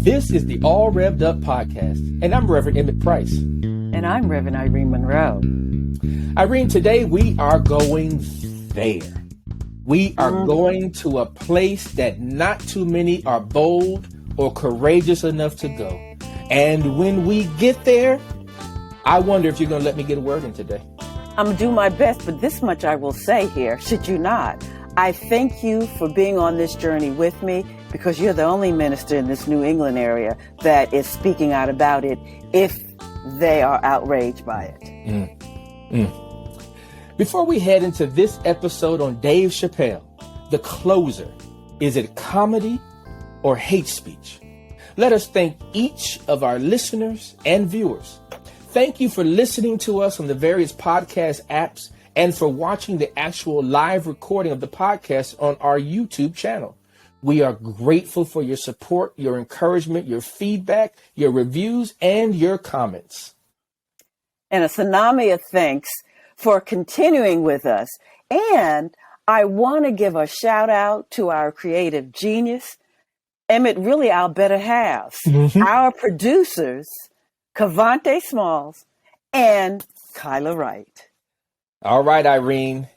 This is the All Rev'd Up podcast, and I'm Reverend Emmett Price. And I'm Reverend Irene Monroe. Irene, today we are going there. We are going to a place that not too many are bold or courageous enough to go. And when we get there, I wonder if you're going to let me get a word in today. I'm going to do my best, but this much I will say here, should you not. I thank you for being on this journey with me, because you're the only minister in this New England area that is speaking out about it if they are outraged by it. Before we head into this episode on Dave Chappelle, the closer, is it comedy or hate speech? Let us thank each of our listeners and viewers. Thank you for listening to us on the various podcast apps and for watching the actual live recording of the podcast on our YouTube channel. We are grateful for your support, your encouragement, your feedback, your reviews, and your comments. And a tsunami of thanks for continuing with us. And I want to give a shout out to our creative genius, Emmett, really our better halves, our producers, Cavante Smalls and Kyla Wright. All right, Irene,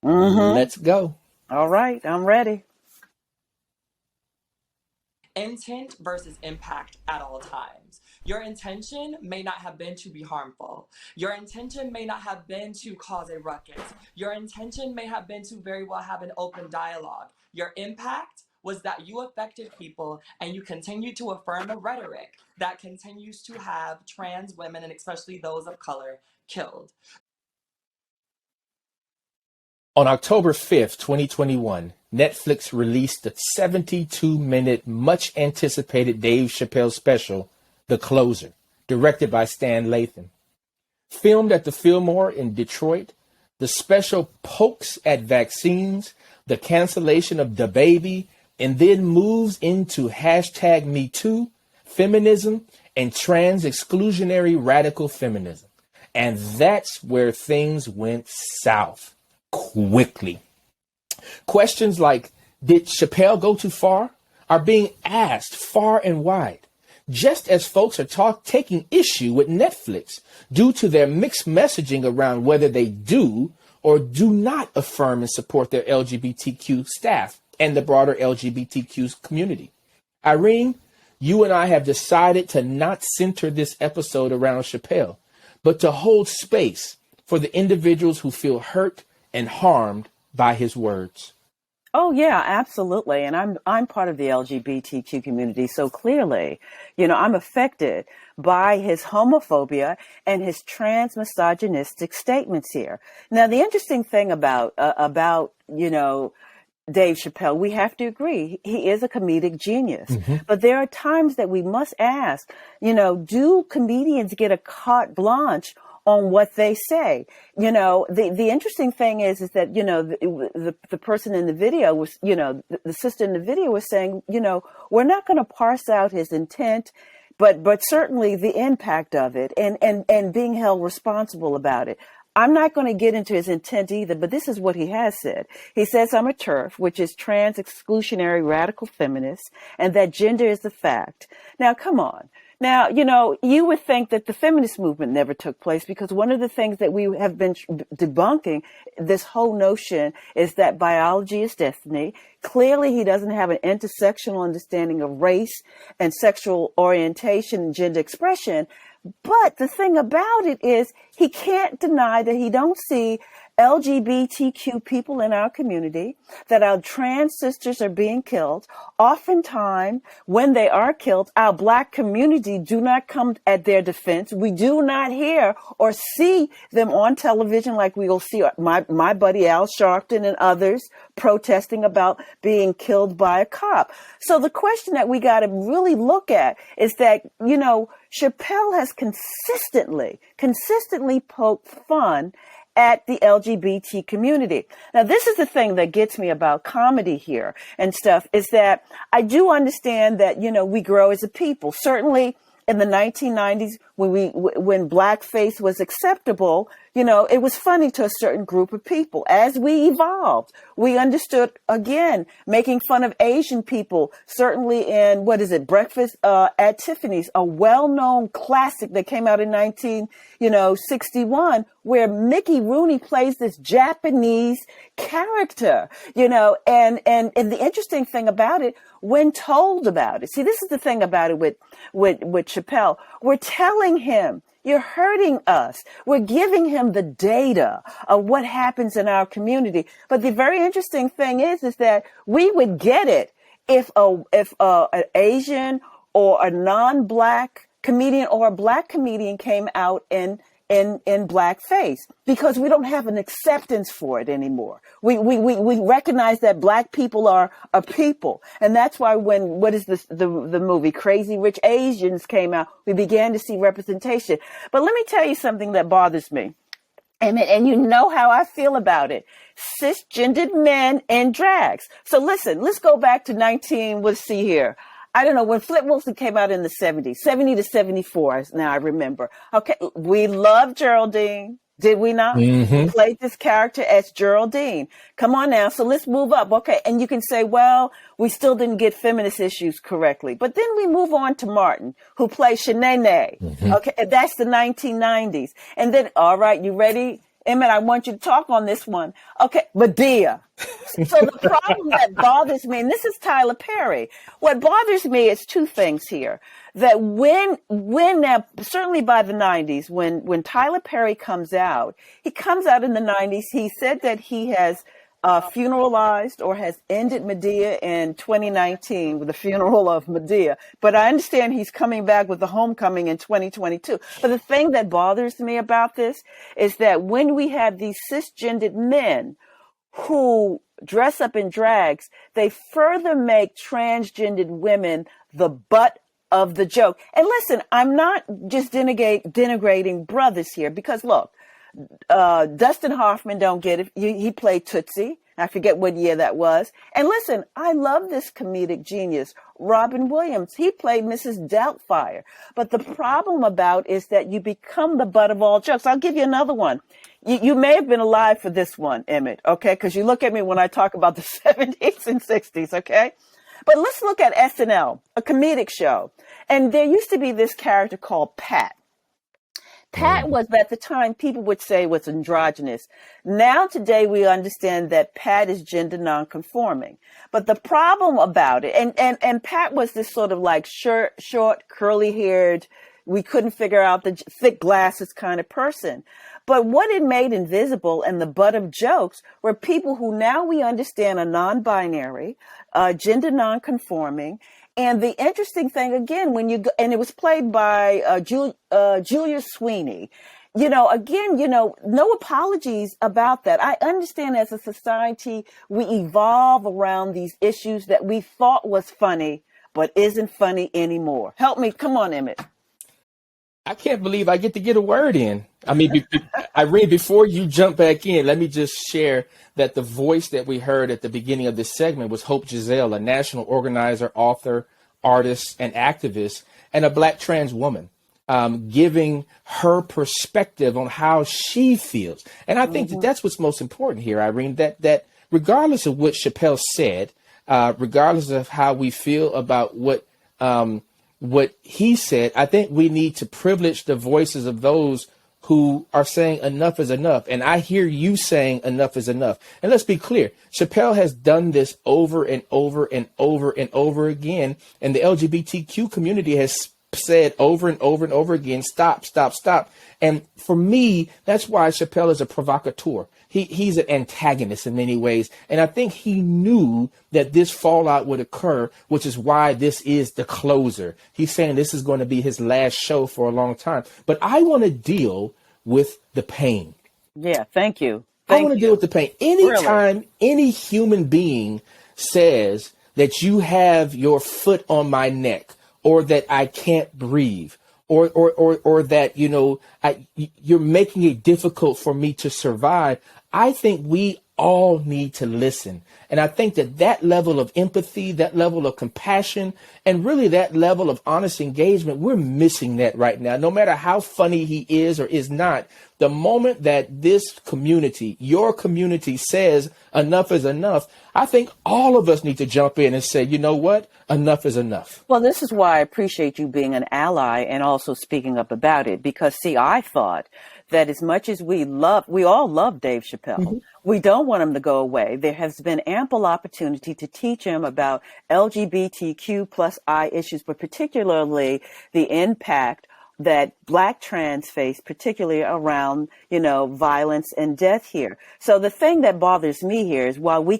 let's go. All right, I'm ready. Intent versus impact at all times. Your intention may not have been to be harmful. Your intention may not have been to cause a ruckus. Your intention may have been to very well have an open dialogue. Your impact was that you affected people and you continue to affirm a rhetoric that continues to have trans women, and especially those of color, killed. On October 5th, 2021, Netflix released the 72-minute, much-anticipated Dave Chappelle special, The Closer, directed by Stan Lathan. Filmed at the Fillmore in Detroit, the special pokes at vaccines, the cancellation of DaBaby, and then moves into #MeToo, feminism, and trans-exclusionary radical feminism. And that's where things went south quickly. Questions like, did Chappelle go too far, are being asked far and wide, just as folks are taking issue with Netflix due to their mixed messaging around whether they do or do not affirm and support their LGBTQ staff and the broader LGBTQ community. Irene, you and I have decided to not center this episode around Chappelle, but to hold space for the individuals who feel hurt and harmed by his words. Oh, yeah, absolutely. And I'm part of the LGBTQ community. So clearly, I'm affected by his homophobia and his trans misogynistic statements here. Now, the interesting thing about Dave Chappelle, we have to agree, he is a comedic genius. But there are times that we must ask, do comedians get a carte blanche on what they say? The interesting thing is that, the person in the video was, the sister in the video was saying, we're not going to parse out his intent, but certainly the impact of it and being held responsible about it. I'm not going to get into his intent either, but this is what he has said. He says, I'm a TERF, which is trans-exclusionary radical feminist, and that gender is a fact. Now, come on. Now, you would think that the feminist movement never took place, because one of the things that we have been debunking, this whole notion, is that biology is destiny. Clearly, he doesn't have an intersectional understanding of race and sexual orientation and gender expression. But the thing about it is he can't deny that he don't see LGBTQ people in our community, that our trans sisters are being killed. Oftentimes, when they are killed, our Black community do not come at their defense. We do not hear or see them on television like we will see my buddy Al Sharpton and others protesting about being killed by a cop. So the question that we got to really look at is that, Chappelle has consistently poked fun at the LGBT community. Now, this is the thing that gets me about comedy here and stuff, is that I do understand that, we grow as a people. Certainly in the 1990s, when blackface was acceptable, you know, it was funny to a certain group of people. As we evolved, we understood, again, making fun of Asian people, certainly in, Breakfast at Tiffany's, a well-known classic that came out in 1961, where Mickey Rooney plays this Japanese character, you know, and the interesting thing about it, when told about it, see, this is the thing about it with Chappelle, we're telling him, you're hurting us. We're giving him the data of what happens in our community. But the very interesting thing is that we would get it if an Asian or a non-black comedian or a black comedian came out in blackface, because we don't have an acceptance for it anymore. We recognize that black people are a people. And that's why when, the movie Crazy Rich Asians came out, we began to see representation. But let me tell you something that bothers me. And you know how I feel about it. Cisgendered men in drags. So listen, let's go back to let's see here. I don't know, when Flip Wilson came out in the 70s, 70 to 74, now I remember. Okay, we loved Geraldine, did we not? Mm-hmm. We played this character as Geraldine. Come on now, so let's move up. Okay, and you can say, well, we still didn't get feminist issues correctly. But then we move on to Martin, who plays Shanae. Mm-hmm. Okay, that's the 1990s. And then, all right, you ready? Emmett, I want you to talk on this one. Okay, Medea. So the problem that bothers me, and this is Tyler Perry, what bothers me is two things here. That when now, certainly by the 90s, when Tyler Perry comes out, he comes out in the 90s, he said that he has funeralized or has ended Medea in 2019 with the funeral of Medea. But I understand he's coming back with the homecoming in 2022. But the thing that bothers me about this is that when we have these cisgendered men who dress up in drags, they further make transgendered women the butt of the joke. And listen, I'm not just denigrating brothers here, because look, Dustin Hoffman, don't get it. He played Tootsie. I forget what year that was. And listen, I love this comedic genius, Robin Williams. He played Mrs. Doubtfire. But the problem about is that you become the butt of all jokes. I'll give you another one. You may have been alive for this one, Emmett, okay? Because you look at me when I talk about the 70s and 60s, okay? But let's look at SNL, a comedic show. And there used to be this character called Pat. Pat was, at the time, people would say was androgynous. Now, today, we understand that Pat is gender nonconforming. But the problem about it, and Pat was this sort of like short, curly-haired, we couldn't figure out the thick glasses kind of person. But what it made invisible and the butt of jokes were people who now we understand are non-binary, gender nonconforming. And the interesting thing, again, and it was played by Julia Sweeney, no apologies about that. I understand as a society, we evolve around these issues that we thought was funny, but isn't funny anymore. Help me. Come on, Emmett. I can't believe I get to get a word in. I mean, Irene, before you jump back in, let me just share that the voice that we heard at the beginning of this segment was Hopegiselle, a national organizer, author, artist, and activist, and a Black trans woman, giving her perspective on how she feels. And I think that's what's most important here, Irene, that regardless of what Chappelle said, regardless of how we feel about what he said, I think we need to privilege the voices of those who are saying enough is enough. And I hear you saying enough is enough. And let's be clear, Chappelle has done this over and over and over and over again. And the LGBTQ community has said over and over and over again, stop, stop, stop. And for me, that's why Chappelle is a provocateur. He's an antagonist in many ways. And I think he knew that this fallout would occur, which is why this is the closer. He's saying this is going to be his last show for a long time. But I want to deal with the pain. Yeah, thank you. I want to deal with the pain. Anytime any human being says that you have your foot on my neck, or that I can't breathe, or that, you're making it difficult for me to survive, I think we all need to listen. And I think that that level of empathy, that level of compassion, and really that level of honest engagement, we're missing that right now. No matter how funny he is or is not, the moment that this community, your community, says enough is enough, I think all of us need to jump in and say, you know what? Enough is enough. Well, this is why I appreciate you being an ally and also speaking up about it. Because, see, I thought that as much as we all love Dave Chappelle, we don't want him to go away. There has been ample opportunity to teach him about LGBTQ plus I issues, but particularly the impact that Black trans face, particularly around, violence and death here. So the thing that bothers me here is while we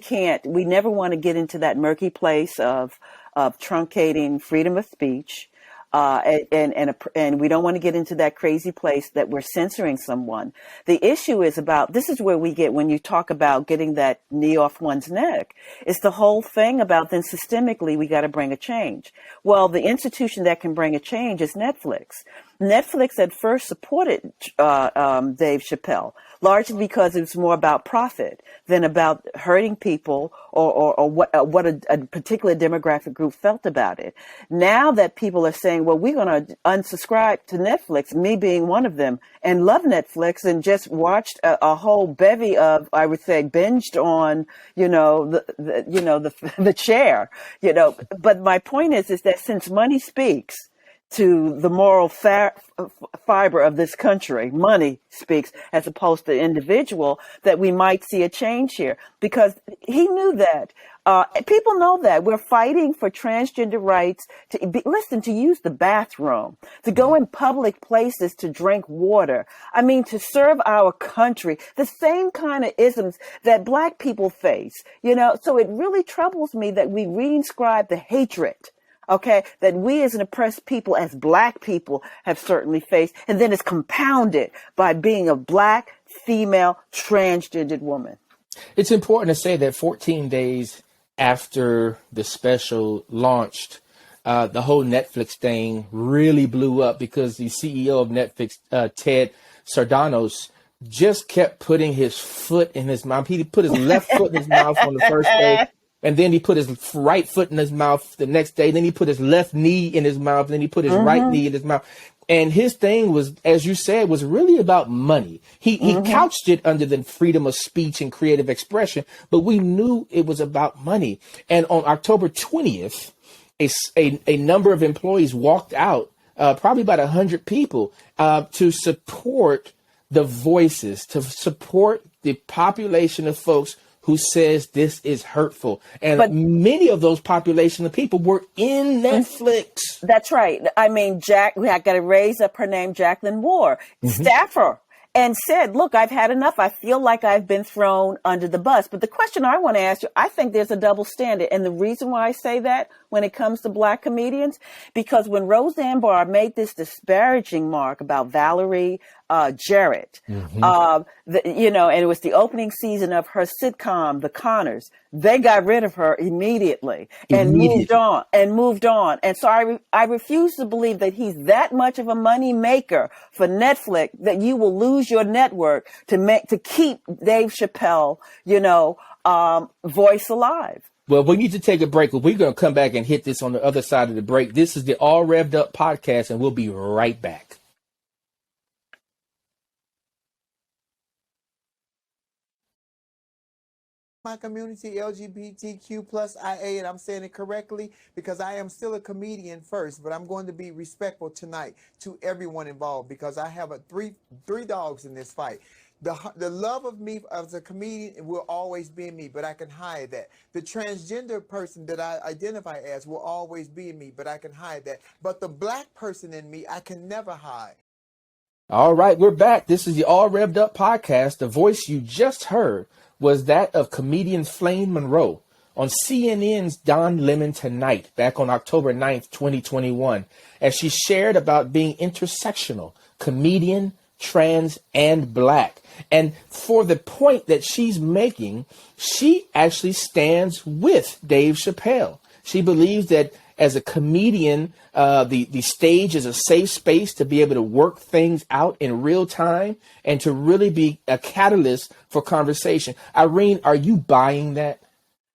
never want to get into that murky place of truncating freedom of speech, and we don't want to get into that crazy place that we're censoring someone. The issue is this is where we get, when you talk about getting that knee off one's neck, it's the whole thing about then systemically we got to bring a change. Well, the institution that can bring a change is Netflix. Netflix at first supported Dave Chappelle, largely because it was more about profit than about hurting people or what a particular demographic group felt about it. Now that people are saying, well, we're going to unsubscribe to Netflix, me being one of them, and love Netflix and just watched a whole bevy of, I would say, binged on, the chair, But my point is that since money speaks to the moral fiber of this country, money speaks as opposed to individual, that we might see a change here, because he knew that. People know that we're fighting for transgender rights to use the bathroom, to go in public places, to drink water. I mean, to serve our country, the same kind of isms that Black people face, so it really troubles me that we reinscribe the hatred, that we as an oppressed people, as Black people, have certainly faced, and then it's compounded by being a Black, female, transgendered woman. It's important to say that 14 days after the special launched, the whole Netflix thing really blew up because the CEO of Netflix, Ted Sarandos, just kept putting his foot in his mouth. He put his left foot in his mouth on the first day. And then he put his right foot in his mouth the next day. Then he put his left knee in his mouth. Then he put his right knee in his mouth. And his thing was, as you said, was really about money. He couched it under the freedom of speech and creative expression, but we knew it was about money. And on October 20th, a number of employees walked out, probably about 100 people, to support the voices, to support the population of folks who says this is hurtful. And many of those population of people were in Netflix. That's right. I mean, we got to raise up her name, Jacqueline Moore, staffer, and said, look, I've had enough. I feel like I've been thrown under the bus. But the question I want to ask you, I think there's a double standard. And the reason why I say that when it comes to Black comedians, because when Roseanne Barr made this disparaging mark about Valerie Jarrett, and it was the opening season of her sitcom, The Connors, they got rid of her immediately and moved on. And so I refuse to believe that he's that much of a money maker for Netflix that you will lose your network to keep Dave Chappelle, voice alive. Well, we need to take a break, but we're going to come back and hit this on the other side of the break. This is the All Rev'd Up podcast, and we'll be right back. My community, LGBTQ plus IA, and I'm saying it correctly because I am still a comedian first, but I'm going to be respectful tonight to everyone involved because I have three dogs in this fight. The love of me as a comedian will always be in me, but I can hide that. The transgender person that I identify as will always be in me, but I can hide that. But the Black person in me, I can never hide. All right, we're back. This is the All Rev'd Up podcast. The voice you just heard was that of comedian Flame Monroe on CNN's Don Lemon Tonight, back on October 9th, 2021, as she shared about being intersectional, comedian, trans, and Black. And for the point that she's making, she actually stands with Dave Chappelle. She believes that as a comedian, the stage is a safe space to be able to work things out in real time and to really be a catalyst for conversation. Irene, are you buying that?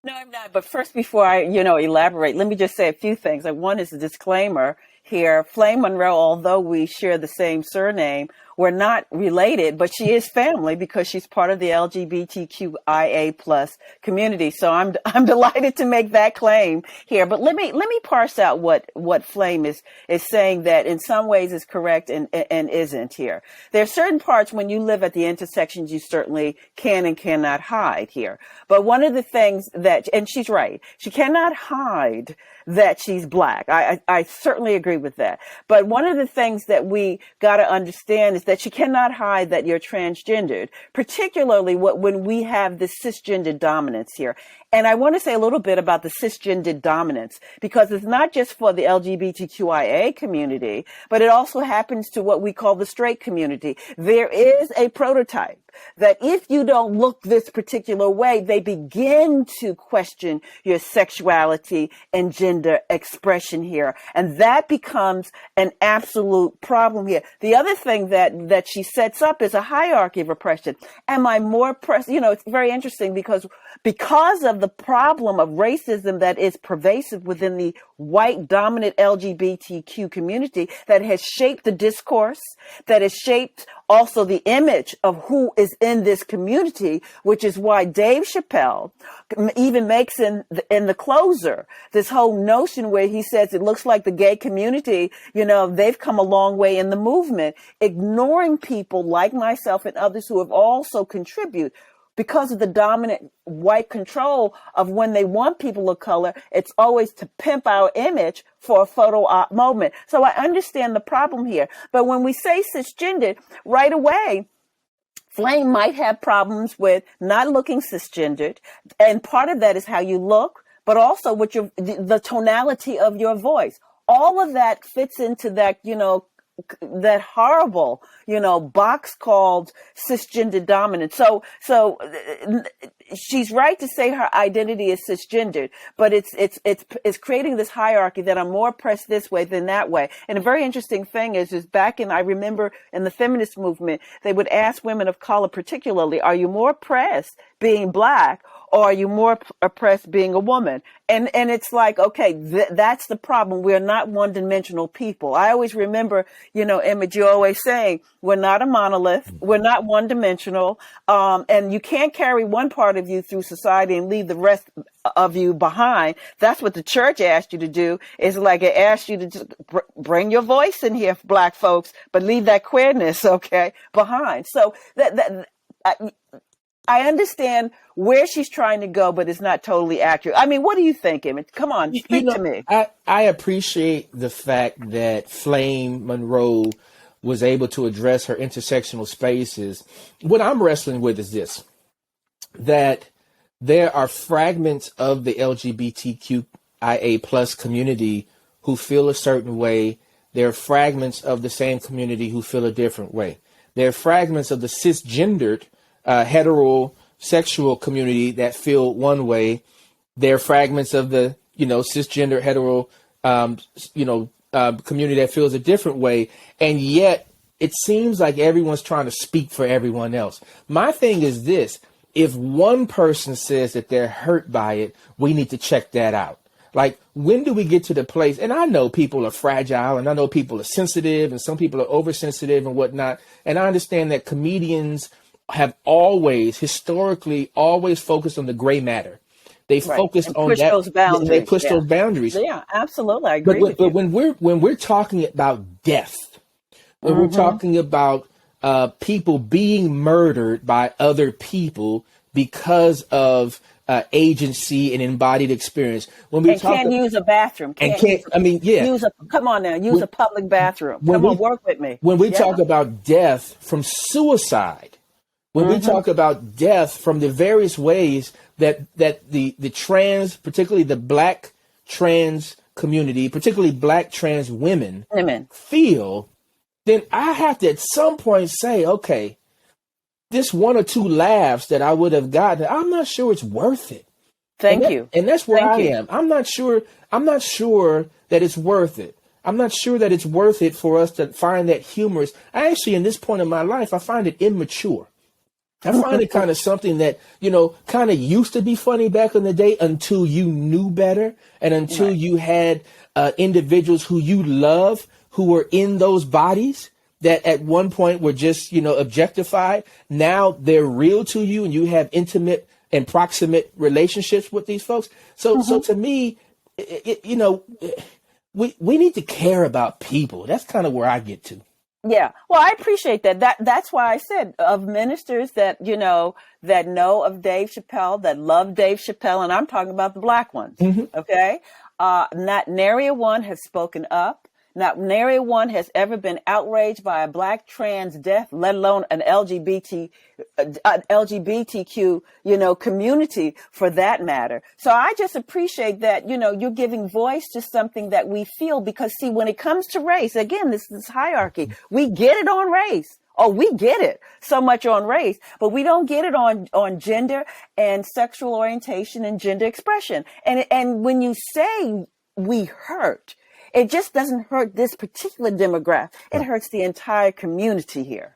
No, I'm not. But first, before I, elaborate, let me just say a few things. Like, one is a disclaimer here. Flame Monroe, although we share the same surname, we're not related, but she is family because she's part of the LGBTQIA plus community. So I'm delighted to make that claim here. But let me parse out what Flame is saying that in some ways is correct and isn't here. There are certain parts when you live at the intersections you certainly can and cannot hide here. But one of the things that, and she's right, she cannot hide that she's Black. I certainly agree with that. But one of the things that we got to understand is that you cannot hide that you're transgendered, particularly when we have this cisgender dominance here. And I want to say a little bit about the cisgender dominance, because it's not just for the LGBTQIA community, but it also happens to what we call the straight community. There is a prototype that if you don't look this particular way, they begin to question your sexuality and gender expression here. And that becomes an absolute problem here. The other thing that she sets up is a hierarchy of oppression. Am I more oppressed? It's very interesting because of the problem of racism that is pervasive within the white dominant LGBTQ community that has shaped the discourse, that has shaped also the image of who is in this community, which is why Dave Chappelle even makes in the closer this whole notion where he says it looks like the gay community, they've come a long way in the movement, ignoring people like myself and others who have also contributed. Because of the dominant white control of when they want people of color, it's always to pimp our image for a photo op moment. So I understand the problem here. But when we say cisgendered, right away, Flame might have problems with not looking cisgendered. And part of that is how you look, but also with the tonality of your voice. All of that fits into that, that horrible, box called cisgender dominant. So she's right to say her identity is cisgendered, but it's creating this hierarchy that I'm more oppressed this way than that way. And a very interesting thing is I remember in the feminist movement, they would ask women of color particularly, are you more oppressed being Black or are you more oppressed being a woman? And it's like, okay, that's the problem. We're not one-dimensional people. I always remember, Emmett, you're always saying, we're not a monolith. We're not one-dimensional. And you can't carry one part of you through society and leave the rest of you behind. That's what the church asked you to do. It's like it asked you to just bring your voice in here, Black folks, but leave that queerness, okay, behind. So I understand where she's trying to go, but it's not totally accurate. I mean, what do you think, Emmett? Come on, speak to me. I appreciate the fact that Flame Monroe was able to address her intersectional spaces. What I'm wrestling with is this, that there are fragments of the LGBTQIA plus community who feel a certain way. There are fragments of the same community who feel a different way. There are fragments of the cisgendered heterosexual community that feel one way. There are fragments of the, cisgender hetero, community that feels a different way. And yet it seems like everyone's trying to speak for everyone else. My thing is this: if one person says that they're hurt by it, we need to check that out. Like, when do we get to the place? And I know people are fragile, and I know people are sensitive, and some people are oversensitive and whatnot. And I understand that comedians have historically always focused on the gray matter. They focused on that. Those boundaries. They pushed those boundaries. Yeah, absolutely. I agree with you. But when we're talking about death, when we're talking about people being murdered by other people because of agency and embodied experience, when we can't use a bathroom, use a public bathroom. Work with me. When we talk about death from suicide, when we talk about death from the various ways that the trans, particularly the Black trans community, particularly Black trans women feel, then I have to at some point say, okay, this one or two laughs that I would have gotten, I'm not sure it's worth it. Thank you. And that's where Thank I you. am. I'm not sure that it's worth it. I'm not sure that it's worth it for us to find that humorous. I actually, in this point in my life, I find it immature. I find it kind of something that, kind of used to be funny back in the day until you knew better and until you had individuals who you love who were in those bodies that at one point were just, objectified. Now they're real to you and you have intimate and proximate relationships with these folks. So to me, we need to care about people. That's kind of where I get to. Yeah. Well, I appreciate that. That's why I said of ministers that, that know of Dave Chappelle, that love Dave Chappelle, and I'm talking about the Black ones. Okay. Not nary one has spoken up. Not nary one has ever been outraged by a Black trans death, let alone an LGBTQ, community for that matter. So I just appreciate that, you're giving voice to something that we feel, because see, when it comes to race, again, this hierarchy, we get it on race. Oh, we get it so much on race, but we don't get it on gender and sexual orientation and gender expression. And when you say we hurt, it just doesn't hurt this particular demographic. It hurts the entire community here.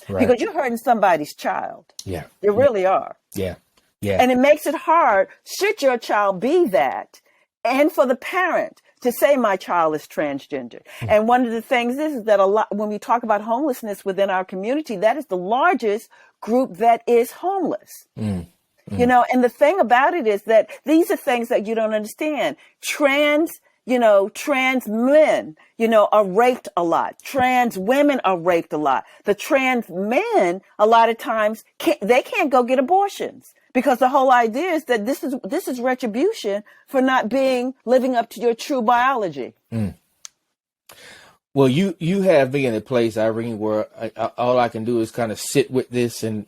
Right. Because you're hurting somebody's child. Yeah. You really are. Yeah. Yeah. And it makes it hard, should your child be that, and for the parent to say my child is transgender. And one of the things is that a lot, when we talk about homelessness within our community, that is the largest group that is homeless. And the thing about it is that these are things that you don't understand. Trans men, are raped a lot. Trans women are raped a lot. The trans men, a lot of times, can't go get abortions, because the whole idea is that this is retribution for not living up to your true biology. Well, you have me in a place, Irene, where all I can do is kind of sit with this and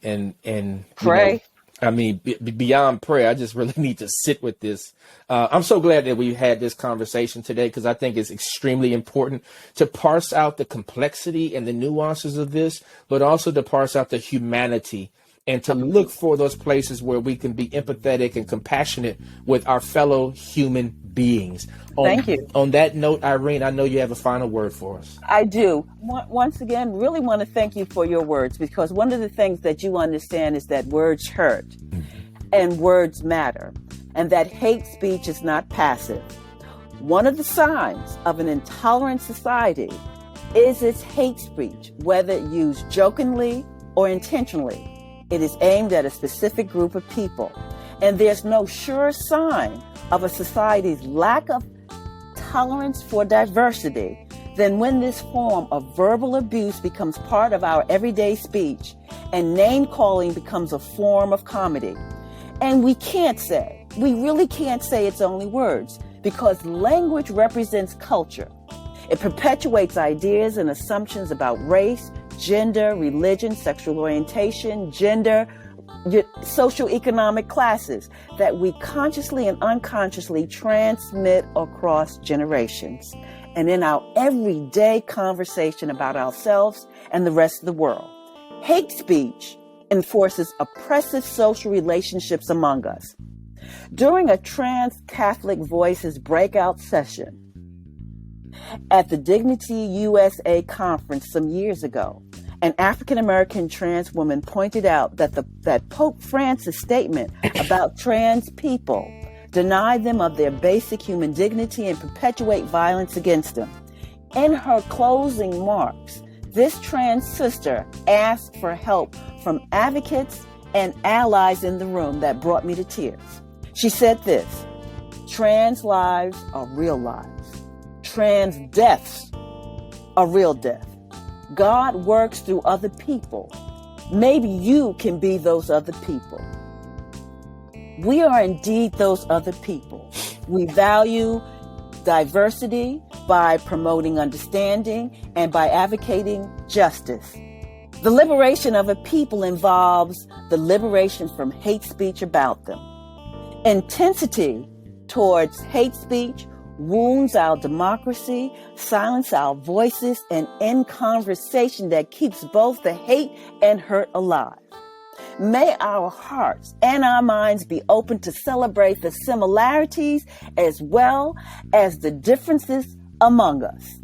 pray. Beyond prayer, I just really need to sit with this. I'm so glad that we've had this conversation today, because I think it's extremely important to parse out the complexity and the nuances of this, but also to parse out the humanity and to look for those places where we can be empathetic and compassionate with our fellow human beings. Thank you. On that note, Irene, I know you have a final word for us. I do. Once again, really want to thank you for your words, because one of the things that you understand is that words hurt and words matter, and that hate speech is not passive. One of the signs of an intolerant society is its hate speech, whether used jokingly or intentionally. It is aimed at a specific group of people, and there's no sure sign of a society's lack of tolerance for diversity than when this form of verbal abuse becomes part of our everyday speech and name-calling becomes a form of comedy. And we really can't say it's only words, because language represents culture. It perpetuates ideas and assumptions about race, gender, religion, sexual orientation, gender, socioeconomic classes that we consciously and unconsciously transmit across generations and in our everyday conversation about ourselves and the rest of the world. Hate speech enforces oppressive social relationships among us. During a Trans Catholic Voices breakout session at the Dignity USA conference some years ago, an African-American trans woman pointed out that Pope Francis' statement about trans people deny them of their basic human dignity and perpetuate violence against them. In her closing remarks, this trans sister asked for help from advocates and allies in the room that brought me to tears. She said this: trans lives are real lives. Trans deaths are real death. God works through other people. Maybe you can be those other people. We are indeed those other people. We value diversity by promoting understanding and by advocating justice. The liberation of a people involves the liberation from hate speech about them. Intensity towards hate speech wounds our democracy, silence our voices, and end conversation that keeps both the hate and hurt alive. May our hearts and our minds be open to celebrate the similarities as well as the differences among us.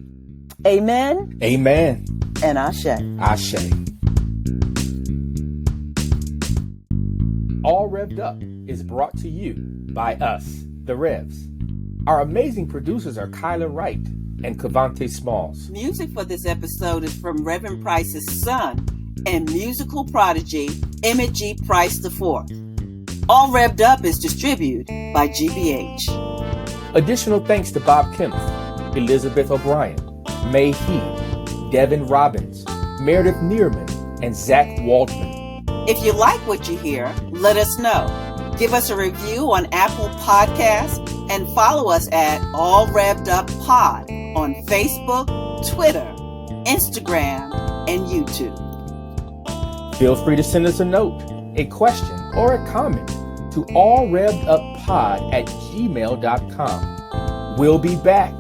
Amen. Amen. And Ashe. Ashe. All Rev'd Up is brought to you by us, the Revs. Our amazing producers are Kyla Wright and Cavante Smalls. Music for this episode is from Reverend Price's son and musical prodigy, Emmett G. Price IV. All Rev'd Up is distributed by GBH. Additional thanks to Bob Kempf, Elizabeth O'Brien, May He, Devin Robbins, Meredith Neerman, and Zach Waldman. If you like what you hear, let us know. Give us a review on Apple Podcasts and follow us at All Rev'd Up Pod on Facebook, Twitter, Instagram, and YouTube. Feel free to send us a note, a question, or a comment to allrevduppod@gmail.com. We'll be back